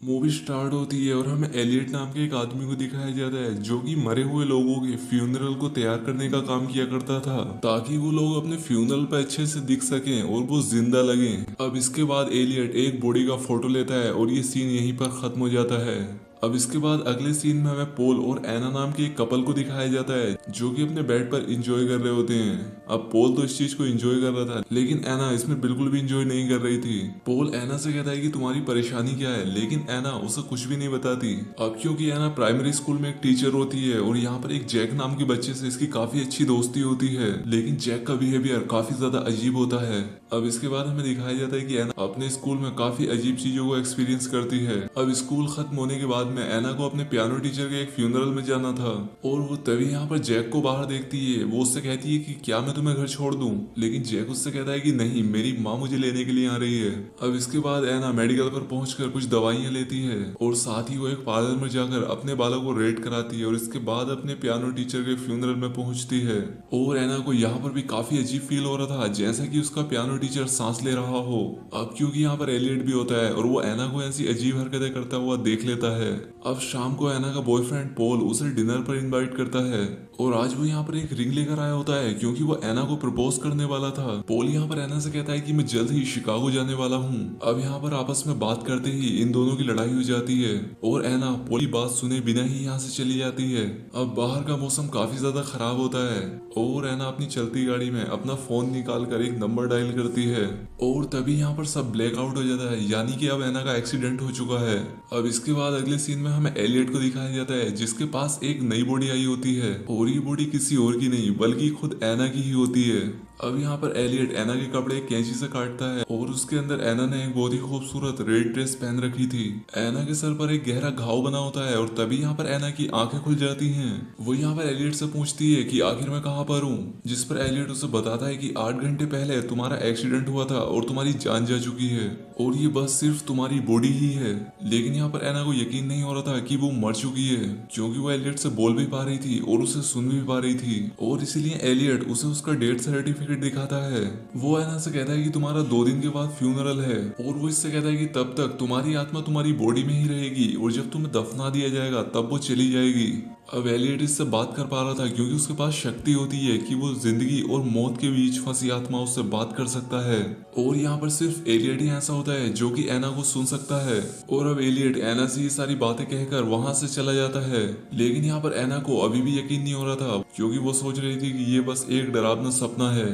Movie start होती है और हमें एलियट नाम के एक आदमी को दिखाया जाता है जो कि मरे हुए लोगों के फ्यूनरल को तैयार करने का काम किया करता था ताकि वो लोग अपने फ्यूनरल पे अच्छे से दिख सकें और वो जिंदा लगें। अब इसके बाद एलियट एक बॉडी का फोटो लेता है और ये सीन यहीं पर खत्म हो जाता है। अब इसके बाद अगले सीन में हमें पोल और एना नाम के एक कपल को दिखाया जाता है जो कि अपने बेड पर इंजॉय कर रहे होते हैं। अब पोल तो इस चीज को इंजॉय कर रहा था लेकिन एना इसमें बिल्कुल भी इंजॉय नहीं कर रही थी। पोल एना से कहता है कि तुम्हारी परेशानी क्या है, लेकिन एना उसे कुछ भी नहीं बताती। अब क्योंकि एना प्राइमरी स्कूल में एक टीचर होती है और यहाँ पर एक जैक नाम के बच्चे से इसकी काफी अच्छी दोस्ती होती है, लेकिन जैक का बिहेवियर काफी ज्यादा अजीब होता है। अब इसके बाद हमें दिखाया जाता है कि एना अपने स्कूल में काफी अजीब चीजों को एक्सपीरियंस करती है। अब स्कूल खत्म होने के बाद में एना को अपने पियानो टीचर के एक फ्यूनरल में जाना था और वो तभी यहाँ पर जैक को बाहर देखती है। वो उससे कहती है कि क्या मैं तुम्हें घर छोड़ दूं, लेकिन जैक उससे कहता है कि नहीं, मेरी माँ मुझे लेने के लिए आ रही है। अब इसके बाद एना मेडिकल पर पहुंचकर कुछ दवाइयां लेती है और साथ ही वो एक पार्लर में जाकर अपने बालों को रेड कराती है और इसके बाद अपने पियानो टीचर के फ्यूनरल में पहुंचती है। और एना को यहाँ पर भी काफी अजीब फील हो रहा था, जैसा कि उसका पियानो टीचर सांस ले रहा हो। अब क्योंकि यहाँ पर एलियट भी होता है और वो एना को ऐसी अजीब हरकतें करता हुआ देख लेता है। अब शाम को एना का बॉयफ्रेंड पोल उसे डिनर पर इनवाइट करता है और आज वो यहाँ पर एक रिंग लेकर आया होता है क्योंकि वो एना को प्रपोज करने वाला था। पोल यहाँ पर एना से कहता है कि मैं जल्द ही शिकागो जाने वाला हूँ। अब यहाँ पर आपस में बात करते ही इन दोनों की लड़ाई हो जाती है और एना पोल की बात सुने बिना ही यहाँ से चली जाती है। अब बाहर का मौसम काफी ज्यादा खराब होता है और एना अपनी चलती गाड़ी में अपना फोन निकाल कर एक नंबर डायल करती है और तभी यहाँ पर सब ब्लैकआउट हो जाता है, यानी कि अब एना का एक्सीडेंट हो चुका है। अब इसके बाद अगले सीन में हमें एलियट को दिखाया जाता है जिसके पास एक नई बॉडी आई होती है और ये बॉडी किसी और की नहीं बल्कि खुद एना की ही होती है। अब यहाँ पर एलियट एना के कपड़े कैंची से काटता है और उसके अंदर एना ने एक बहुत ही खूबसूरत रेड ड्रेस पहन रखी थी। एना के सर पर एक गहरा घाव बना होता है और तभी यहाँ पर एना की आंखें खुल जाती हैं। वो यहाँ पर एलियट से पूछती है कि आखिर मैं कहाँ पर हूँ, जिस पर एलियट उसे बताता है कि 8 घंटे पहले तुम्हारा एक्सीडेंट हुआ था और तुम्हारी जान जा चुकी है और ये बस सिर्फ तुम्हारी बॉडी ही है। लेकिन यहाँ पर एना को यकीन नहीं हो रहा था कि वो मर चुकी है क्योंकि वो एलियट से बोल भी पा रही थी और उसे सुन भी पा रही थी और इसीलिए एलियट उसे उसका डेथ सर्टिफिकेट दिखाता है। वो एना से कहता है कि तुम्हारा 2 दिन के बाद फ्यूनरल है और वो इससे कहता है कि तब तक तुम्हारी आत्मा तुम्हारी बॉडी में ही रहेगी और जब तुम्हें दफना दिया जाएगा तब वो चली जाएगी। अब एलियट इससे बात कर पा रहा था क्योंकि उसके पास शक्ति होती है कि वो जिंदगी और मौत के बीच फंसी आत्मा उससे बात कर सकता है और यहाँ पर सिर्फ एलियट ही ऐसा होता है जो कि एना को सुन सकता है। और अब एलियट एना से ये सारी बातें कहकर वहां से चला जाता है, लेकिन यहाँ पर एना को अभी भी यकीन नहीं हो रहा था क्योंकि वो सोच रही थी कि ये बस एक डरावना सपना है।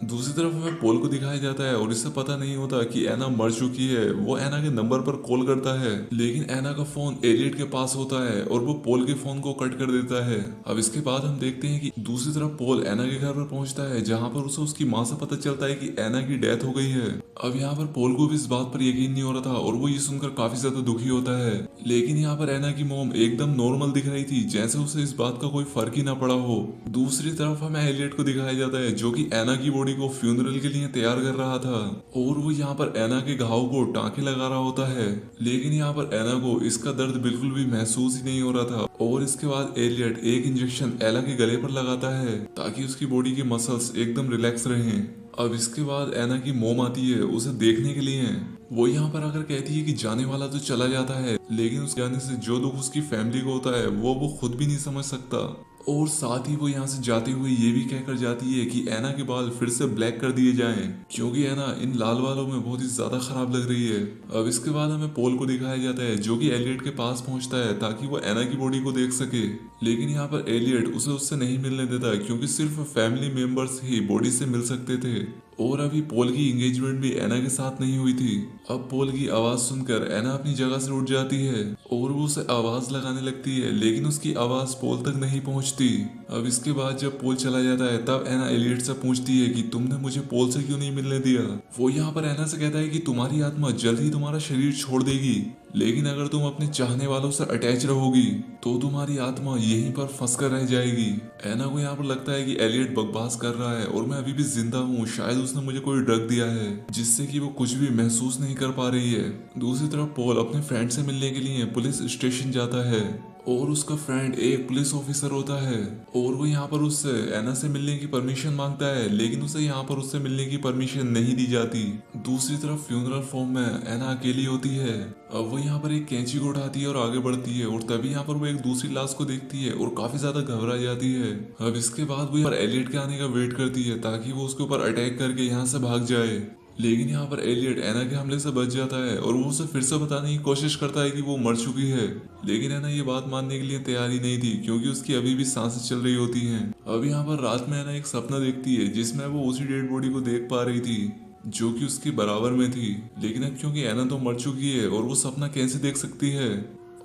दूसरी तरफ हमें पोल को दिखाया जाता है और इससे पता नहीं होता कि एना मर चुकी है। वो एना के नंबर पर कॉल करता है लेकिन एना का फोन एलियट के पास होता है और वो पोल के फोन को कट कर देता है। अब इसके बाद हम देखते हैं कि दूसरी तरफ पोल एना के घर पर पहुंचता है जहां पर उसे उसकी माँ से पता चलता है कि एना की डेथ हो गई है। अब यहाँ पर पोल को भी इस बात पर यकीन नहीं हो रहा था और वो ये सुनकर काफी ज्यादा दुखी होता है, लेकिन यहाँ पर एना की मोम एकदम नॉर्मल दिख रही थी जैसे उसे इस बात का कोई फर्क ही ना पड़ा हो। दूसरी तरफ हमें एलियट को दिखाया जाता है जो कि एना की बॉडी को फ्यूनरल के लिए तैयार कर रहा था और वो यहाँ पर एना के घाव को टांके लगा रहा होता है, लेकिन यहाँ पर एना को इसका दर्द बिल्कुल भी महसूस ही नहीं हो रहा था। और इसके बाद एलियट एक इंजेक्शन एला के गले पर लगाता है ताकि उसकी बॉडी के मसल्स एकदम रिलैक्स रहें। अब इसके बाद एना की मोम आती है उसे देखने के लिए। वो यहाँ पर आकर कहती है कि जाने वाला तो चला जाता है लेकिन उस जाने से जो दुख उसकी फैमिली को होता है वो खुद भी नहीं समझ सकता। और साथ ही वो यहाँ से जाते हुए ये भी कहकर जाती है कि एना के बाल फिर से ब्लैक कर दिए जाएं क्योंकि एना इन लाल बालों में बहुत ही ज्यादा खराब लग रही है। अब इसके बाद हमें पोल को दिखाया जाता है जो कि एलियट के पास पहुंचता है ताकि वो एना की बॉडी को देख सके, लेकिन यहाँ पर एलियट उसे उससे नहीं मिलने देता क्योंकि सिर्फ फैमिली मेंबर्स ही बॉडी से मिल सकते थे और अभी पोल की एंगेजमेंट भी एना के साथ नहीं हुई थी। अब पोल की आवाज सुनकर एना अपनी जगह से उठ जाती है और वो उसे आवाज लगाने लगती है लेकिन उसकी आवाज पोल तक नहीं पहुंचती। अब इसके बाद जब पोल चला जाता है तब एना एलियट से पूछती है कि तुमने मुझे पोल से क्यों नहीं मिलने दिया। वो यहाँ पर एना से कहता है कि तुम्हारी आत्मा जल्द ही तुम्हारा शरीर छोड़ देगी, लेकिन अगर तुम अपने चाहने वालों से अटैच रहोगी तो तुम्हारी आत्मा यहीं पर फंस कर रह जाएगी। एना को यहाँ पर लगता है कि एलियट बकवास कर रहा है और मैं अभी भी जिंदा हूँ, शायद उसने मुझे कोई ड्रग दिया है जिससे कि वो कुछ भी महसूस नहीं कर पा रही है। दूसरी तरफ पोल अपने फ्रेंड से मिलने के लिए पुलिस स्टेशन जाता है और उसका फ्रेंड एक पुलिस ऑफिसर होता है और वो यहाँ पर उससे एना से मिलने की परमिशन मांगता है, लेकिन उसे यहाँ पर उससे मिलने की परमिशन नहीं दी जाती। दूसरी तरफ फ्यूनरल फॉर्म में एना अकेली होती है। अब वो यहाँ पर एक कैंची को उठाती है और आगे बढ़ती है और तभी यहाँ पर वो एक दूसरी लाश को देखती है और काफी ज्यादा घबरा जाती है। अब इसके बाद वो यहाँ पर एलियट के आने का वेट करती है ताकि वो उसके ऊपर अटैक करके यहाँ से भाग जाए, लेकिन यहाँ पर एलियट एना के हमले से बच जाता है और वो उसे फिर से बताने की कोशिश करता है कि वो मर चुकी है, लेकिन एना ये बात मानने के लिए तैयार ही नहीं थी क्योंकि उसकी अभी भी सांसें चल रही होती हैं। अब यहाँ पर रात में एना एक सपना देखती है जिसमें वो उसी डेड बॉडी को देख पा रही थी जो कि उसके बराबर में थी, लेकिन अब क्योंकि एना तो मर चुकी है और वो सपना कैसे देख सकती है।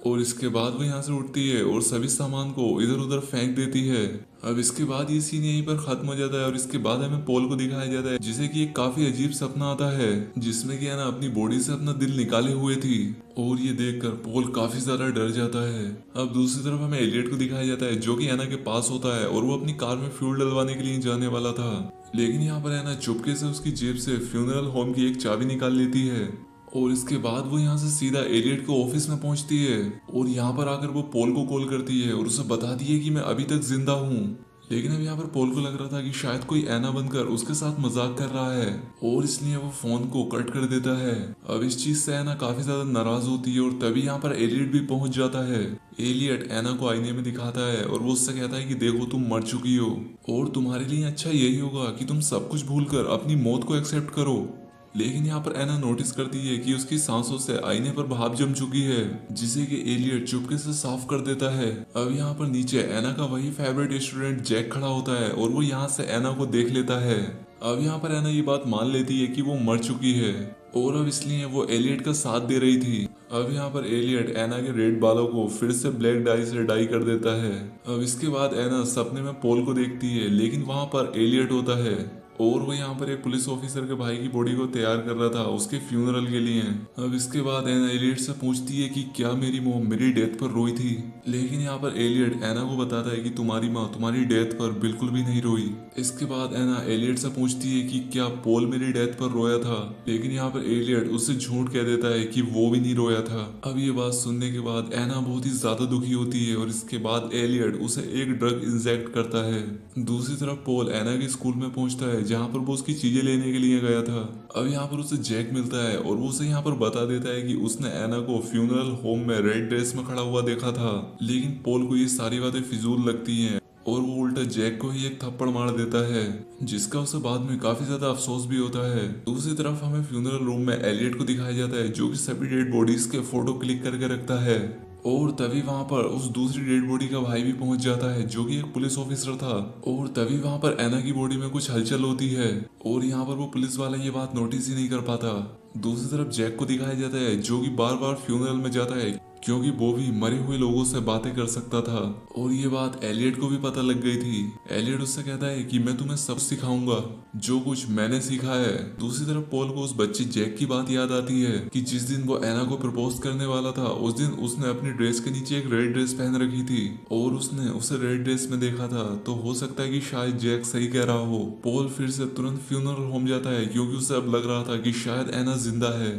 और इसके बाद वो यहाँ से उठती है और सभी सामान को इधर उधर फेंक देती है। अब इसके बाद ये सीन यहीं पर खत्म हो जाता है और इसके बाद हमें पोल को दिखाया जाता है जिसे कि एक काफी अजीब सपना आता है जिसमें कि एना अपनी बॉडी से अपना दिल निकाले हुए थी और ये देखकर पोल काफी ज्यादा डर जाता है। अब दूसरी तरफ हमें एलियट को दिखाया जाता है जो कि एना के पास होता है और वो अपनी कार में फ्यूल डलवाने के लिए जाने वाला था, लेकिन यहाँ पर एना चुपके से उसकी जेब से फ्यूनरल होम की एक चाबी निकाल लेती है और इसके बाद वो यहाँ से सीधा एलियट के ऑफिस में पहुंचती है और यहाँ पर आकर वो पोल को कॉल करती है और उसे बताती है कि मैं अभी तक जिंदा हूँ। लेकिन अब यहाँ पर पोल को लग रहा था कि शायद कोई एना बनकर उसके साथ मजाक कर रहा है और इसलिए वो फोन को कट कर देता है। अब इस चीज से एना काफी ज्यादा नाराज होती है और तभी यहाँ पर एलियट भी पहुंच जाता है। एलियट एना को आईने में दिखाता है और वो उससे कहता है कि देखो तुम मर चुकी हो और तुम्हारे लिए अच्छा यही होगा कि तुम सब कुछ भूलकर अपनी मौत को एक्सेप्ट करो। लेकिन यहाँ पर एना नोटिस करती है कि उसकी सांसों से आईने पर भाप जम चुकी है जिसे कि एलियट चुपके से साफ कर देता है। अब यहाँ पर नीचे एना का वही फेवरेट स्टूडेंट जैक खड़ा होता है और वो यहाँ से एना को देख लेता है। अब यहाँ पर एना ये बात मान लेती है कि वो मर चुकी है और अब इसलिए वो एलियट का साथ दे रही थी। अब यहाँ पर एलियट एना के रेड बालों को फिर से ब्लैक डाई से डाई कर देता है। अब इसके बाद एना सपने में पोल को देखती है लेकिन वहां पर एलियट होता है और वो यहाँ पर एक पुलिस ऑफिसर के भाई की बॉडी को तैयार कर रहा था उसके फ्यूनरल के लिए। अब इसके बाद एना एलियट से पूछती है कि क्या मेरी मॉम मेरी डेथ पर रोई थी, लेकिन यहाँ पर एलियट एना को बताता है कि तुम्हारी माँ तुम्हारी डेथ पर बिल्कुल भी नहीं रोई। इसके बाद एना एलियट से पूछती है कि क्या पोल मेरी डेथ पर रोया था, लेकिन यहाँ पर एलियट उससे झूठ कह देता है कि वो भी नहीं रोया था। अब ये बात सुनने के बाद एना बहुत ही ज्यादा दुखी होती है और इसके बाद एलियट उसे एक ड्रग इंजेक्ट करता है। दूसरी तरफ पोल एना के स्कूल में पहुंचता है जहाँ पर वो उसकी चीजें लेने के लिए गया था। अब यहाँ पर उसे जैक मिलता है और वो उसे यहाँ पर बता देता है कि उसने एना को फ्यूनरल होम में रेड ड्रेस में खड़ा हुआ देखा था, लेकिन पोल को ये सारी बातें फिजूल लगती हैं और वो उल्टा जैक को ही एक थप्पड़ मार देता है जिसका उसे बाद में काफी ज्यादा अफसोस भी होता है। दूसरी तरफ हमें फ्यूनरल रूम में एलियट को दिखाया जाता है जो कि सभी डेड बॉडीज के फोटो क्लिक करके रखता है और तभी वहां पर उस दूसरी डेड बॉडी का भाई भी पहुंच जाता है जो कि एक पुलिस ऑफिसर था और तभी वहां पर एना की बॉडी में कुछ हलचल होती है और यहाँ पर वो पुलिस वाला ये बात नोटिस ही नहीं कर पाता। दूसरी तरफ जैक को दिखाया जाता है जो कि बार बार फ्यूनरल में जाता है क्योंकि वो भी मरे हुए लोगों से बातें कर सकता था और ये बात एलियट को भी पता लग गई थी। एलियट उससे कहता है कि मैं तुम्हें सब सिखाऊंगा जो कुछ मैंने सीखा है। दूसरी तरफ पोल को उस बच्चे जैक की बात याद आती है कि जिस दिन वो एना को प्रपोज करने वाला था उस दिन उसने अपनी ड्रेस के नीचे एक रेड ड्रेस पहन रखी थी और उसने उसे रेड ड्रेस में देखा था, तो हो सकता है कि शायद जैक सही कह रहा हो। पोल फिर से तुरंत फ्यूनरल होम जाता है क्योंकि उसे अब लग रहा था कि शायद एना जिंदा है,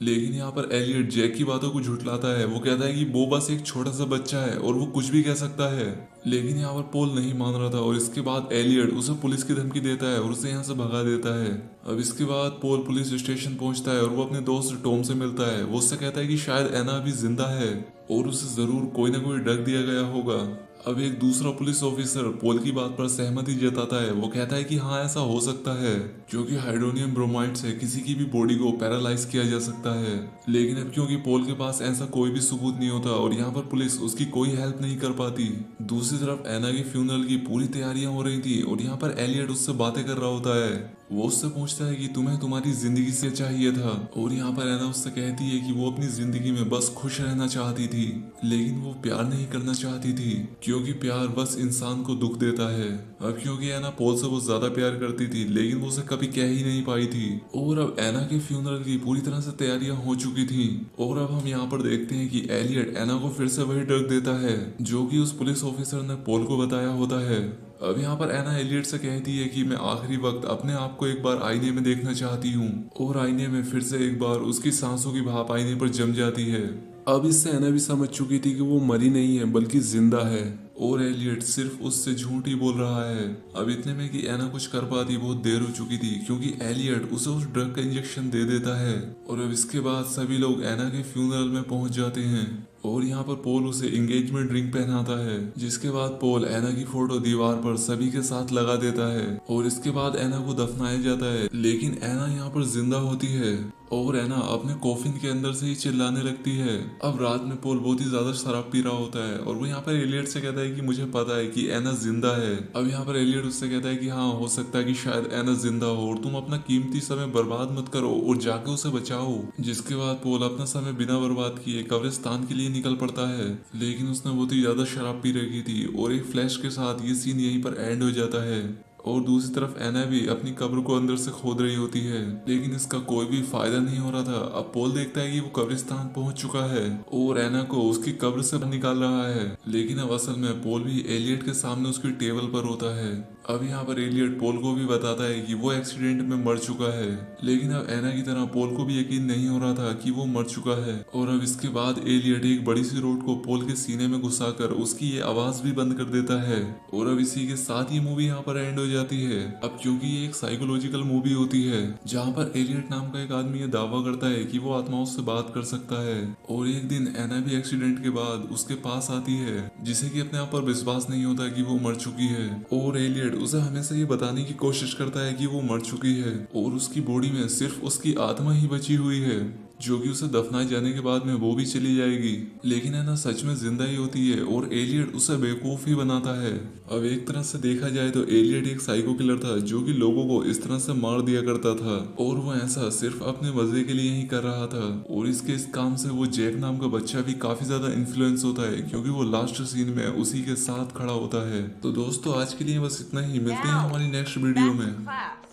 लेकिन यहाँ पर एलियट जैक की बातों को झुठलाता है। वो कहता है कि वो बस एक छोटा सा बच्चा है और वो कुछ भी कह सकता है, लेकिन यहाँ पर पोल नहीं मान रहा था और इसके बाद एलियट उसे पुलिस की धमकी देता है और उसे यहाँ से भगा देता है। अब इसके बाद पोल पुलिस स्टेशन पहुंचता है और वो अपने दोस्त टॉम से मिलता है। वो उससे कहता है कि शायद एना अभी जिंदा है और उसे जरूर कोई ना कोई ड्रग दिया गया होगा। अब एक दूसरा पुलिस ऑफिसर पोल की बात पर सहमति जताता है। वो कहता है कि हाँ ऐसा हो सकता है क्योंकि हाइड्रोनियम ब्रोमाइड से किसी की भी बॉडी को पैरालाइज किया जा सकता है, लेकिन अब क्योंकि पोल के पास ऐसा कोई भी सबूत नहीं होता और यहाँ पर पुलिस उसकी कोई हेल्प नहीं कर पाती। दूसरी तरफ एना की फ्यूनरल की पूरी तैयारियां हो रही थी और यहाँ पर एलियट उससे बातें कर रहा होता है। वो उससे पूछता है कि तुम्हें तुम्हारी जिंदगी से चाहिए था और यहाँ पर एना उससे कहती है कि वो अपनी जिंदगी में बस खुश रहना चाहती थी, लेकिन वो प्यार नहीं करना चाहती थी क्योंकि प्यार बस इंसान को दुख देता है। अब क्योंकि एना पोल से बहुत ज्यादा प्यार करती थी लेकिन वो उसे कभी कह ही नहीं पाई थी और अब एना के फ्यूनरल की पूरी तरह से तैयारियां हो चुकी थी और अब हम यहाँ पर देखते हैं कि एलियट एना को फिर से वही ड्रग देता है जो कि उस पुलिस ऑफिसर ने पोल को बताया होता है। अब यहाँ पर एना एलियट से कहती है कि मैं आखिरी वक्त अपने आप को एक बार आईने में देखना चाहती हूँ और आईने में फिर से एक बार उसकी सांसों की भाप आईने पर जम जाती है अब इससे एना भी समझ चुकी थी कि वो मरी नहीं है बल्कि जिंदा है और एलियट सिर्फ उससे झूठ ही बोल रहा है। अब इतने में कि एना कुछ कर पाती बहुत देर हो चुकी थी, क्योंकि एलियट उसे उस ड्रग का इंजेक्शन दे देता है और अब इसके बाद सभी लोग एना के फ्यूनरल में पहुंच जाते हैं और यहाँ पर पोल उसे एंगेजमेंट रिंग पहनाता है, जिसके बाद पोल एना की फोटो दीवार पर सभी के साथ लगा देता है और इसके बाद एना को दफनाया जाता है। लेकिन एना यहाँ पर जिंदा होती है और एना अपने कॉफिन के अंदर से ही चिल्लाने लगती है। अब रात में पोल बहुत ही ज्यादा शराब पी रहा होता है और वो यहाँ पर एलियट से कहता है कि मुझे पता है कि एना जिंदा है। अब यहाँ पर एलियट उससे कहता है कि हाँ, हो सकता है कि शायद एना जिंदा हो और तुम अपना कीमती समय बर्बाद मत करो और जाके उसे बचाओ। जिसके बाद पोल अपना समय बिना बर्बाद किए कब्रिस्तान के लिए निकल पड़ता है, लेकिन उसने बहुत ही ज्यादा शराब पी रखी थी और एक फ्लैश के साथ ये सीन यहीं पर एंड हो जाता है। और दूसरी तरफ एना भी अपनी कब्र को अंदर से खोद रही होती है, लेकिन इसका कोई भी फायदा नहीं हो रहा था। अब पोल देखता है कि वो कब्रिस्तान पहुंच चुका है और एना को उसकी कब्र से निकाल रहा है, लेकिन अब असल में पोल भी एलियट के सामने उसकी टेबल पर होता है। अब यहाँ पर एलियट पोल को भी बताता है कि वो एक्सीडेंट में मर चुका है, लेकिन अब एना की तरह पोल को भी यकीन नहीं हो रहा था कि वो मर चुका है। और अब इसके बाद एलियट एक बड़ी सी रोड को पोल के सीने में घुसाकर उसकी ये आवाज भी बंद कर देता है और अब इसी के साथ ये मूवी यहाँ पर एंड हो जाती है। अब क्योंकि ये एक साइकोलॉजिकल मूवी होती है जहाँ पर एलियट नाम का एक आदमी ये दावा करता है कि वो आत्माओं से बात कर सकता है और एक दिन एना भी एक्सीडेंट के बाद उसके पास आती है, जिसे कि अपने आप पर विश्वास नहीं होता कि वो मर चुकी है और एलियट उसे हमेशा ये बताने की कोशिश करता है कि वो मर चुकी है और उसकी बॉडी में सिर्फ उसकी आत्मा ही बची हुई है, जो कि उसे दफनाए जाने के बाद में वो भी चली जाएगी। लेकिन है ना, सच में जिंदा ही होती है और एलियट उसे बेवकूफ ही बनाता है। अब एक तरह से देखा जाए तो एलियट एक साइको किलर था जो कि लोगों को इस तरह से मार दिया करता था और वो ऐसा सिर्फ अपने मजे के लिए ही कर रहा था। और इसके इस काम से वो जैक नाम का बच्चा भी काफी ज्यादा इन्फ्लुएंस होता है, क्योंकि वो लास्ट सीन में उसी के साथ खड़ा होता है। तो दोस्तों आज के लिए बस इतना ही, मिलते हैं Now, हमारी नेक्स्ट वीडियो back to में। class.